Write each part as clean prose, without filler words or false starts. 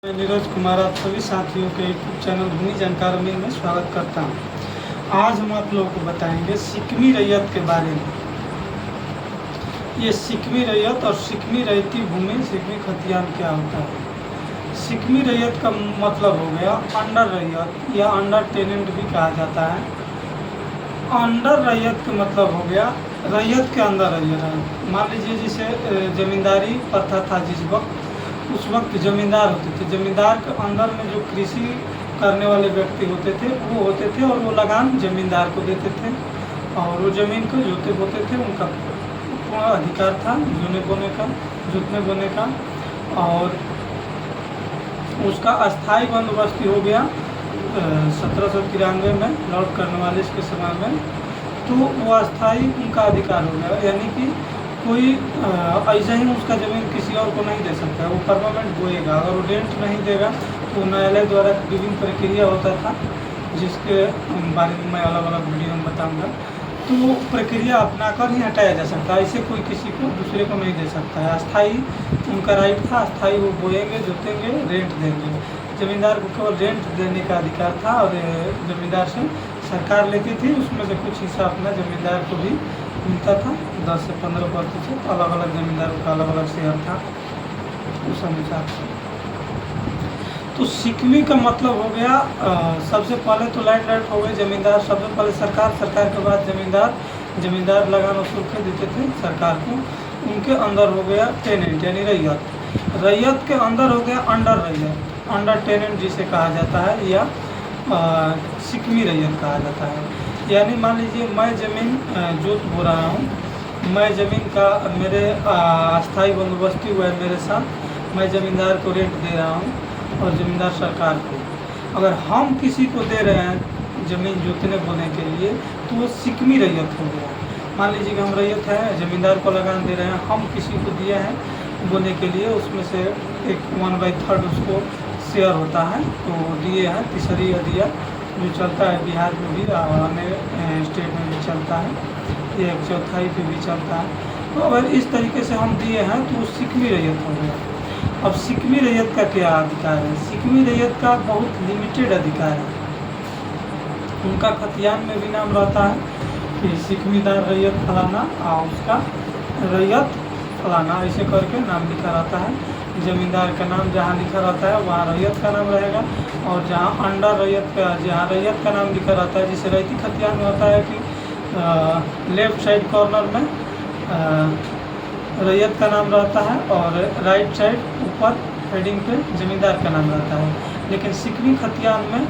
मैं नीरज कुमार आप सभी साथियों के यूट्यूब चैनल भूमि जानकार में स्वागत करता हूं। आज हम आप लोगों को बताएंगे सिक्मी रैयत के बारे में। ये सिक्मी रैयत और सिक्मी रैयती भूमि सिक्मी खतियान क्या होता है। सिक्मी रैयत का मतलब हो गया अंडर रैयत या अंडर टेनेंट भी कहा जाता है। अंडर रैयत का मतलब हो गया रैयत के अंदर रैयत है। मान लीजिए जिसे जमींदारी प्रथा था जिस वक्त, उस वक्त जमींदार होते थे। जमींदार के अंदर में जो कृषि करने वाले व्यक्ति होते थे वो होते थे और वो लगान जमींदार को देते थे और वो ज़मीन को जोते बोते थे। उनका पूर्ण अधिकार था जोतने बोने का। और उसका अस्थाई बंदोबस्ती हो गया 1793 में लॉर्ड कॉर्नवालिस के समय में। तो वो अस्थाई उनका अधिकार हो गया, यानी कि कोई ऐसा ही उसका ज़मीन किसी और को नहीं दे सकता है। वो परमानेंट बोएगा। अगर वो रेंट नहीं देगा तो न्यायालय द्वारा विभिन्न प्रक्रिया होता था, जिसके बारे में मैं अलग अलग वीडियो में बताऊंगा। तो वो प्रक्रिया अपना कर ही हटाया जा सकता है। ऐसे कोई किसी को दूसरे को नहीं दे सकता है। अस्थाई उनका राइट था। अस्थाई वो बोएंगे, जोतेंगे, रेंट देंगे। ज़मींदार को केवल रेंट देने का अधिकार था और ज़मींदार से सरकार लेती थी। उसमें से कुछ हिस्सा अपना ज़मींदार को भी मिलता था। 10 से 15% अलग अलग ज़मींदारों का अलग अलग शेयर था उस अनुसार से। तो सिक्मी का मतलब हो गया सबसे पहले तो लैंड राइट हो गए जमींदार। सबसे पहले सरकार के बाद जमींदार लगान वसूल के देते थे सरकार को। उनके अंदर हो गया टेनेंट यानी रैयत के अंदर हो गया अंडर रैयत, अंडर टेनेंट जिसे कहा जाता है, या सिक्मी रैयत कहा जाता है। यानी मान लीजिए मैं ज़मीन जोत बो रहा हूँ, मैं ज़मीन का मेरे अस्थाई बंदोबस्ती हुआ है मेरे साथ। मैं ज़मींदार को रेंट दे रहा हूँ और ज़मींदार सरकार को। अगर हम किसी को दे रहे हैं ज़मीन जोतने बोने के लिए तो वो सिक्मी रैयत हो गया। मान लीजिए कि हम रैयत हैं, ज़मींदार को लगान दे रहे हैं, हम किसी को दिए हैं बोने के लिए, उसमें से एक 1/3 उसको शेयर होता है तो दिए हैं। तीसरी दिया जो चलता है बिहार में भी, अन्य स्टेट में भी चलता है, ये 1/4 पे भी चलता है। तो अगर इस तरीके से हम दिए हैं तो वो सिक्मी रैयत हो गया। अब सिक्मी रैयत का क्या अधिकार है? सिक्मी रैयत का बहुत लिमिटेड अधिकार है। उनका खतियान में भी नाम रहता है कि सिक्मीदार रैयत फलाना और उसका रैयत फलाना, ऐसे करके नाम लिखा रहता है। ज़मींदार का नाम जहाँ लिखा रहता है वहाँ रैयत का नाम रहेगा, और जहाँ अंडर रैयत का जहाँ रैयत का नाम लिखा रहता है, जिसे रैयती खतियान में होता है कि लेफ़्ट साइड कॉर्नर में रैयत का नाम रहता है और राइट साइड ऊपर हेडिंग पे ज़मींदार का नाम रहता है। लेकिन सिक्मी खतियान में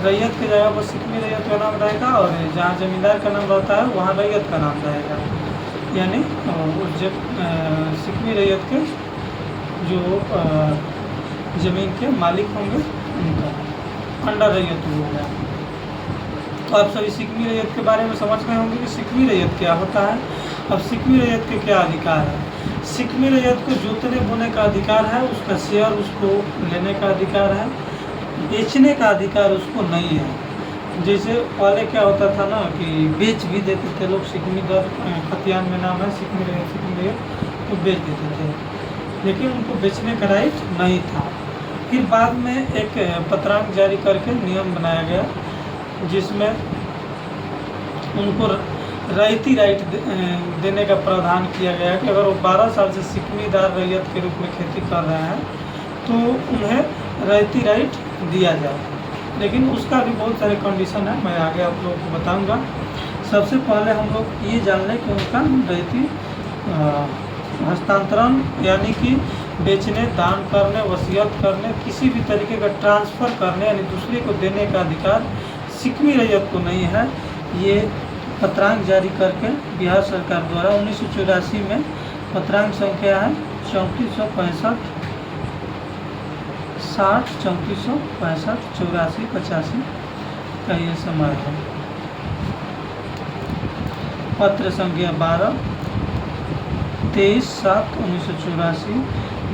रैयत की जगह पर सिक्मी रैयत का नाम रहेगा और जहाँ ज़मींदार का नाम रहता है वहाँ रैयत का नाम रहेगा। यानी जब सिक्मी रैयत के जो ज़मीन के मालिक होंगे उनका अंडर रैयत हो गया। तो आप सभी सिक्मी रैयत के बारे में समझ गए होंगे कि सिक्मी रैयत क्या होता है। अब सिक्मी रैयत के क्या अधिकार है? सिक्मी रैयत को जोतने बोने का अधिकार है, उसका शेयर उसको लेने का अधिकार है, बेचने का अधिकार उसको नहीं है। जैसे पहले क्या होता था ना कि बेच भी देते थे लोग। सिक्मी दर खतियान में नाम है सिक्मी रैयत, तो बेच देते थे, लेकिन उनको बेचने का राइट नहीं था। फिर बाद में एक पत्रांक जारी करके नियम बनाया गया जिसमें उनको रैयती राइट देने का प्रावधान किया गया कि अगर वो 12 साल से सिक्मीदार रैयत के रूप में खेती कर रहे हैं तो उन्हें रैयती राइट दिया जाए। लेकिन उसका भी बहुत सारे कंडीशन है, मैं आगे आप लोगों को बताऊंगा। सबसे पहले हम लोग ये जान लें कि उनका रैयती हस्तांतरण यानी कि बेचने, दान करने, वसीयत करने, किसी भी तरीके का ट्रांसफ़र करने यानी दूसरे को देने का अधिकार सिक्मी रैयत को नहीं है। ये पत्रांक जारी करके बिहार सरकार द्वारा 1984 में पत्रांक संख्या है 3465 60 3465 84 85 का ये समय है। पत्र संख्या 12 23/7/1984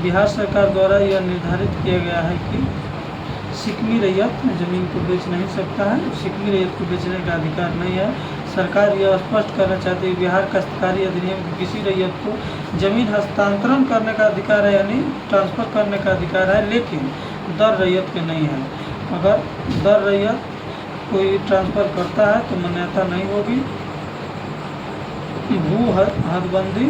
बिहार सरकार द्वारा यह निर्धारित किया गया है कि सिक्मी रैयत ज़मीन को बेच नहीं सकता है। सिक्मी रैयत को बेचने का अधिकार नहीं है। सरकार यह स्पष्ट करना चाहती है बिहार काश्तकारी अधिनियम की किसी रैयत को जमीन हस्तांतरण करने का अधिकार है यानी ट्रांसफ़र करने का अधिकार है, लेकिन दर रैयत के नहीं है। अगर दर रैयत कोई ट्रांसफ़र करता है तो मान्यता नहीं होगी। भू हदबंदी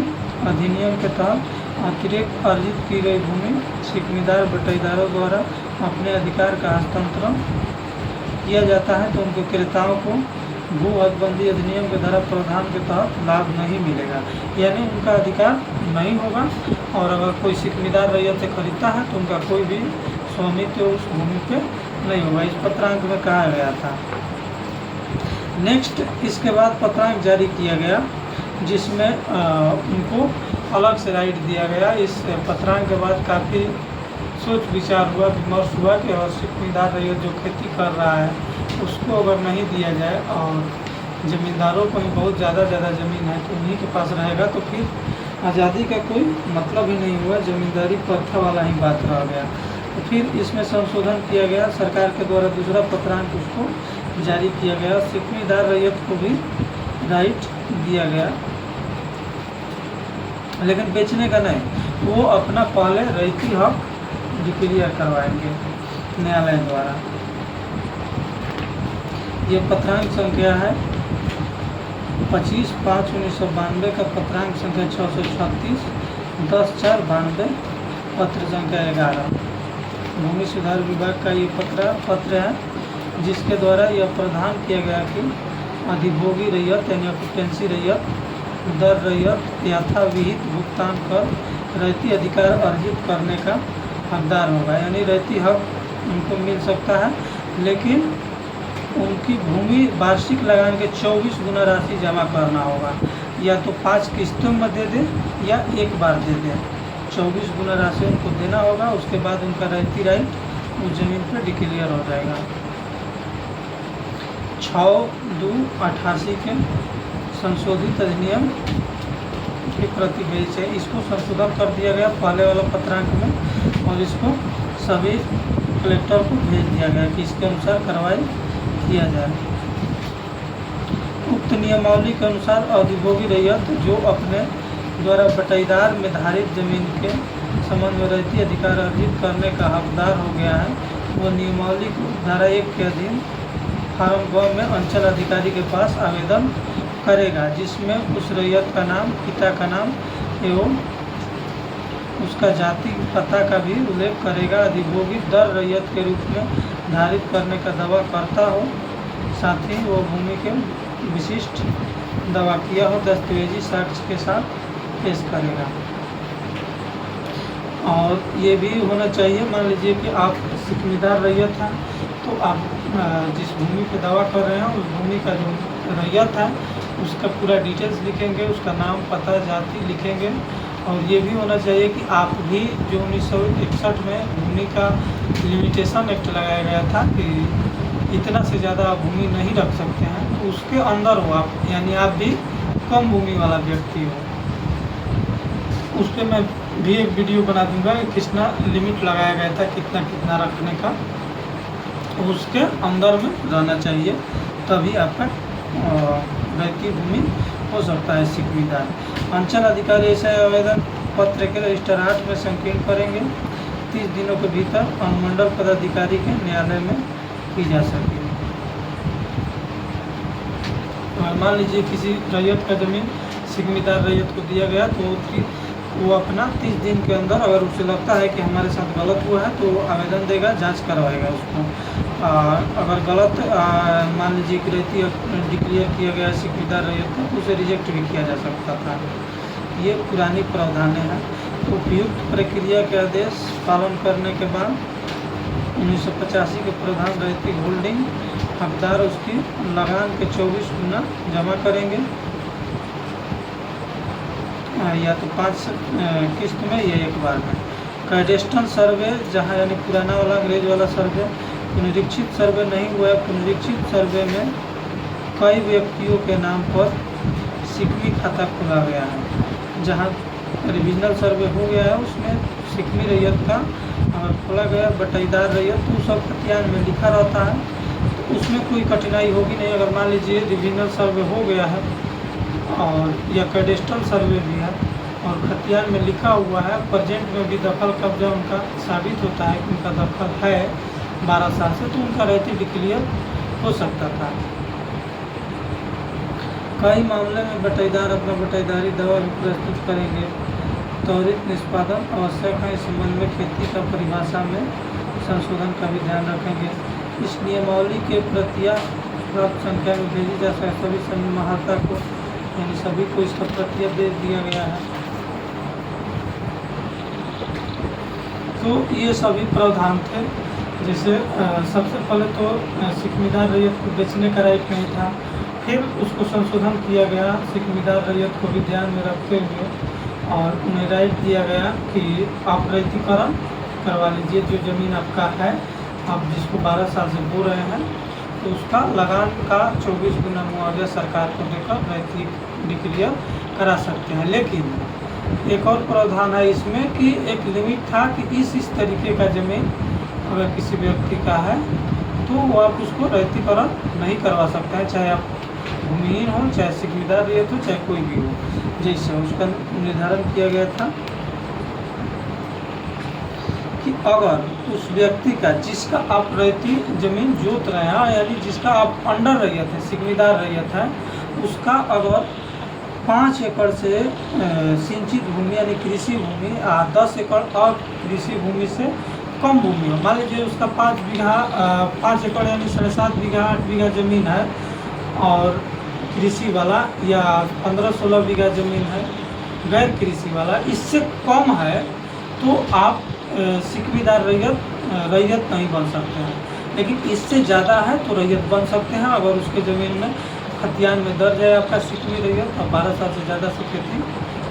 अधिनियम के तहत अतिरिक्त अर्जित की गई भूमि सिकमीदार बटाईदारों द्वारा अपने अधिकार का हस्तांतरण किया जाता है तो उनको क्रेताओं को भू हदबंदी अधिनियम के धारा प्रावधान के तहत लाभ नहीं मिलेगा, यानी उनका अधिकार नहीं होगा। और अगर कोई सिकमीदार रैयत से खरीदता है तो उनका कोई भी स्वामित्व उस भूमि पे नहीं होगा। इस पत्रांक में कहा गया था। नेक्स्ट इसके बाद पत्रांक जारी किया गया जिसमें उनको अलग से राइट दिया गया। इस पत्रांक के बाद काफ़ी सोच विचार हुआ, विमर्श हुआ कि अगर सिकमीदार रैयत जो खेती कर रहा है उसको अगर नहीं दिया जाए और ज़मींदारों को ही बहुत ज़्यादा ज़मीन है तो उन्हीं के पास रहेगा तो फिर आज़ादी का कोई मतलब ही नहीं हुआ, ज़मींदारी प्रथा वाला ही बात रह गया। तो फिर इसमें संशोधन किया गया, सरकार के द्वारा दूसरा पत्रांक उसको जारी किया गया। सिकमीदार रैयत को भी राइट दिया गया, लेकिन बेचने का नहीं, वो अपना पहले रैयती हक डिक्लेयर करवाएंगे न्यायालय द्वारा। ये पत्रांक संख्या है 25/5/1992 का पत्रांक संख्या 636, 10/4/92, पत्र संख्या 11। भूमि सुधार विभाग का ये पत्र है जिसके द्वारा यह प्रावधान किया गया कि अधिभोगी रैयत यानी ऑक्यूपेंसी रैयत दर रैयत यथाविहित भुगतान कर रैयती अधिकार अर्जित करने का हकदार होगा, यानी रैयती हक उनको मिल सकता है, लेकिन उनकी भूमि वार्षिक लगान के 24 गुना राशि जमा करना होगा, या तो 5 किस्तों में दे दे या एक बार दे दे। 24 गुना राशि उनको देना होगा, उसके बाद उनका रैयती राइट उस जमीन पर डिक्लेयर हो जाएगा। 6/2/88 के संशोधित अधिनियम की प्रति भेज है, इसको संशोधन कर दिया गया पहले वाला पत्रांक में और इसको सभी कलेक्टर को भेज दिया गया कि इसके अनुसार कार्रवाई किया जाए। उक्त नियमावली के अनुसार अधिभोगी रैयत जो अपने द्वारा बटाईदार में धारित जमीन के संबंध में रैयती अधिकार अर्जित करने का हकदार हो गया है, वो नियमावली को धारा 1 के अधीन फार्म ग में अंचल अधिकारी के पास आवेदन करेगा, जिसमें उस रैयत का नाम, पिता का नाम एवं उसका जाति पता का भी उल्लेख करेगा। अधिभोगी दर रैयत के रूप में धारित करने का दावा करता हो, साथ ही वो भूमि के विशिष्ट दावा किया हो दस्तावेजी साक्ष्य के साथ पेश करेगा। और ये भी होना चाहिए, मान लीजिए कि आप सिकमीदार रैयत हैं तो आप जिस भूमि पे दावा कर रहे हैं उस भूमि का जो रैयत है उसका पूरा डिटेल्स लिखेंगे, उसका नाम, पता, जाति लिखेंगे। और ये भी होना चाहिए कि आप भी जो 1961 में भूमि का लिमिटेशन एक्ट लगाया गया था कि इतना से ज़्यादा आप भूमि नहीं रख सकते हैं, तो उसके अंदर हो आप, यानी आप भी कम भूमि वाला व्यक्ति हो। उस पर मैं भी एक वीडियो बना दूंगा कि कितना लिमिट लगाया गया था, कितना कितना रखने का, उसके अंदर में रहना चाहिए, तभी आपका रैयती भूमि हो सकता है सिकमीदार। अंचल अधिकारी ऐसे आवेदन पत्र के रजिस्टर 8 में संकीर्ण करेंगे, 30 दिनों के भीतर अनुमंडल पदाधिकारी के न्यायालय में की जा सकेगी। मान लीजिए किसी रैयत का ज़मीन सिकमीदार रैयत को दिया गया तो वो अपना 30 दिन के अंदर अगर उसे लगता है कि हमारे साथ गलत हुआ है तो आवेदन देगा, जांच करवाएगा उसको। अगर गलत मान लीजिए कि रैयती डिक्लेयर किया गया सिकमीदार रैयत तो उसे रिजेक्ट भी किया जा सकता था। ये पुरानी प्रावधानें हैं। उपयुक्त प्रक्रिया के आदेश पालन करने के बाद 1985 के प्रावधान रैयती होल्डिंग हकदार उसकी लगान के 24 गुना जमा करेंगे, या तो 5 किस्त में या एक बार में। कैडेस्ट्रल सर्वे जहाँ यानी पुराना वाला अंग्रेज वाला सर्वे, पुनरीक्षित सर्वे नहीं हुआ है। पुनरीक्षित सर्वे में कई व्यक्तियों के नाम पर सिकमी खाता खोला गया है। जहाँ रिविजनल सर्वे हो गया है उसमें सिकमी रैयत का अगर खोला गया बटाईदार रैयत तो सब खतियान में लिखा रहता है, तो उसमें कोई कठिनाई होगी नहीं। अगर मान लीजिए रिविजनल सर्वे हो गया है और या कैडेस्ट्रल सर्वे भी है और खतियान में लिखा हुआ है, प्रेजेंट में भी दखल कब्जा उनका साबित होता है कि उनका दखल है 12 साल से, तो उनका रैयती डिक्लेयर हो सकता था। कई मामले में बटाईदार अपना बटाईदारी दावा भी प्रस्तुत करेंगे। त्वरित निष्पादन आवश्यक है। इस संबंध में खेती का परिभाषा में संशोधन का भी ध्यान रखेंगे। इस नियमावली के प्रतियां प्राप्त संख्या में भेजी जा सकती, सभी संमाहर्ता को यानी सभी को इसका प्रतियां दे दिया गया है। तो ये सभी प्रावधान थे। जैसे सबसे पहले तो सिकमीदार रैयत को बेचने का राइट नहीं था, फिर उसको संशोधन किया गया सिकमीदार रैयत को भी ध्यान में रखते हुए, और उन्हें राइट दिया गया कि आप रैयतीकरण करवा लीजिए। जो ज़मीन आपका है, आप जिसको 12 साल से बो रहे हैं, तो उसका लगान का 24 गुना मुआवजा सरकार को देकर रैयती डिक्लेयर करा सकते हैं। लेकिन एक और प्रावधान है इसमें कि एक लिमिट था कि इस तरीके का ज़मीन अगर किसी व्यक्ति का है तो वो आप उसको रैयतीकरण नहीं करवा सकते हैं, चाहे आप भूमिहीन हो, चाहे सिकमीदार रैयत हो, चाहे कोई भी हो। जैसे उसका निर्धारण किया गया था कि अगर उस व्यक्ति का जिसका आप रैयती ज़मीन जोत रहे हैं, यानी जिसका आप अंडर रैयत है, सिकमीदार रैयत है, उसका अगर 5 एकड़ से सिंचित भूमि यानी कृषि भूमि 10 एकड़ और कृषि भूमि से कम भूमि हो, मान लीजिए उसका 5 एकड़ यानी 7.5 बीघा 8 बीघा ज़मीन है, और कृषि वाला या 15-16 बीघा ज़मीन है गैर कृषि वाला, इससे कम है, तो आप सिकमीदार रैयत नहीं बन सकते हैं। लेकिन इससे ज़्यादा है तो रैयत बन सकते हैं। अगर उसके ज़मीन में खतियान में दर्ज है आपका सिकमी रैयत, और 12 साल से ज़्यादा से खेती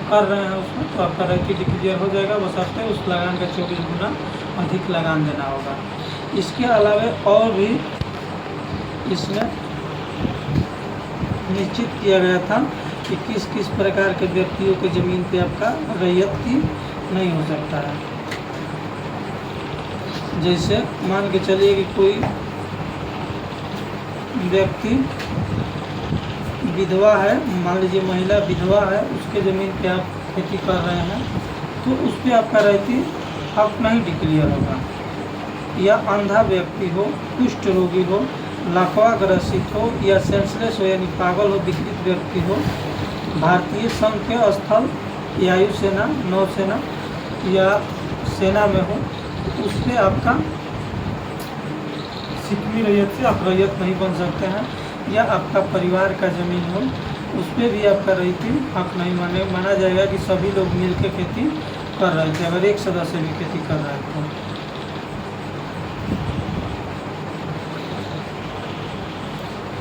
कर रहे हैं उसमें, तो आपका रैयती डिक्लेयर हो जाएगा। बशर्ते उस लगान का 24 गुना अधिक लगान देना होगा। इसके अलावा और भी इसमें निश्चित किया गया था कि किस किस प्रकार के व्यक्तियों के ज़मीन पे आपका रैयती नहीं हो सकता है। जैसे मान के चलिए कि कोई व्यक्ति विधवा है, मान लीजिए महिला विधवा है, उसके ज़मीन पे आप खेती कर रहे हैं, तो उस पर आपका रैयती हक नहीं डिक्लेयर होगा। या अंधा व्यक्ति हो, कुष्ठ रोगी हो, लकवा ग्रसित हो, या सेंसलेस हो यानी पागल हो, विकृत व्यक्ति हो, भारतीय संघ के स्थल या वायुसेना, नौसेना या सेना में हो, उस पर आपका सिकमी रैयत से आप रैयत नहीं बन सकते हैं। या आपका परिवार का ज़मीन हो, उस पर भी आपका रैयती हक नहीं माना जाएगा कि सभी लोग मिलकर खेती कर रहे थे, अगर एक सदस्य भी खेती कर रहा है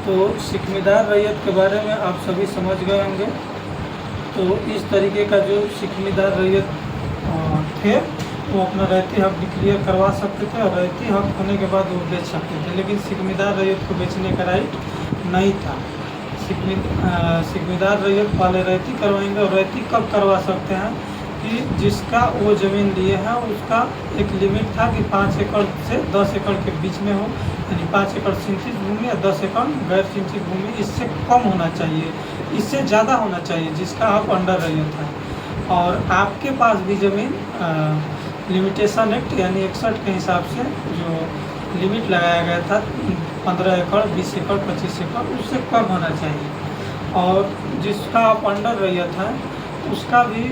तो सिकमीदार रैयत के बारे में आप सभी समझ गए होंगे। तो इस तरीके का जो सिकमीदार रैयत थे वो अपना रैयती हक डिक्लेयर करवा सकते थे, और रैयती हक होने के बाद वो बेच सकते थे। लेकिन सिकमीदार रैयत को बेचने का राइट नहीं था। सिकमीदार रैयत वाले रैयती करवाएंगे, और रैयती कब करवा सकते हैं कि जिसका वो ज़मीन लिए हैं उसका एक लिमिट था कि 5 एकड़ से 10 एकड़ के बीच में हो, यानी 5 एकड़ सिंचित भूमि या 10 एकड़ गैर सिंचित भूमि, इससे कम होना चाहिए, इससे ज़्यादा होना चाहिए जिसका आप अंडर रैयत है। और आपके पास भी ज़मीन लिमिटेशन एक्ट यानी 61 के हिसाब से जो लिमिट लगाया गया था 15 एकड़ 20 एकड़ 25 एकड़, उससे कम होना चाहिए। और जिसका आप अंडर रैयत है उसका भी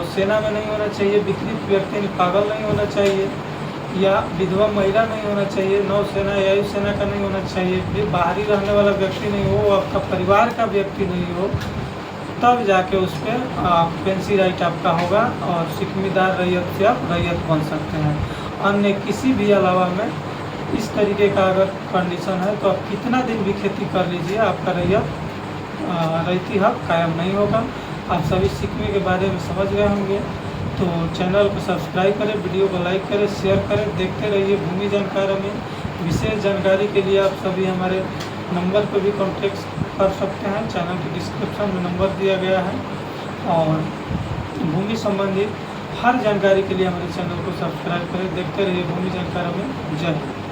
सेना में नहीं होना चाहिए, विकृत व्यक्ति पागल नहीं होना चाहिए, या विधवा महिला नहीं होना चाहिए, नौसेना या वायुसेना का नहीं होना चाहिए, बाहरी रहने वाला व्यक्ति नहीं हो, आपका परिवार का व्यक्ति नहीं हो, तब जाके उस पर पेंसी राइट आपका होगा और सिकमीदार रैयत से आप रैयत बन सकते हैं। अन्य किसी भी अलावा में इस तरीके का अगर कंडीशन है तो आप कितना दिन भी खेती कर लीजिए, आपका रैयती हक कायम नहीं होगा। आप सभी सिकमी के बारे में समझ गए होंगे, तो चैनल को सब्सक्राइब करें, वीडियो को लाइक करें, शेयर करें, देखते रहिए भूमि जानकारी में। विशेष जानकारी के लिए आप सभी हमारे नंबर पर भी कॉन्टेक्ट कर सकते हैं, चैनल के डिस्क्रिप्शन में नंबर दिया गया है। और भूमि संबंधित हर जानकारी के लिए हमारे चैनल को सब्सक्राइब करें, देखते रहिए भूमि जानकारी में। जय हिंद।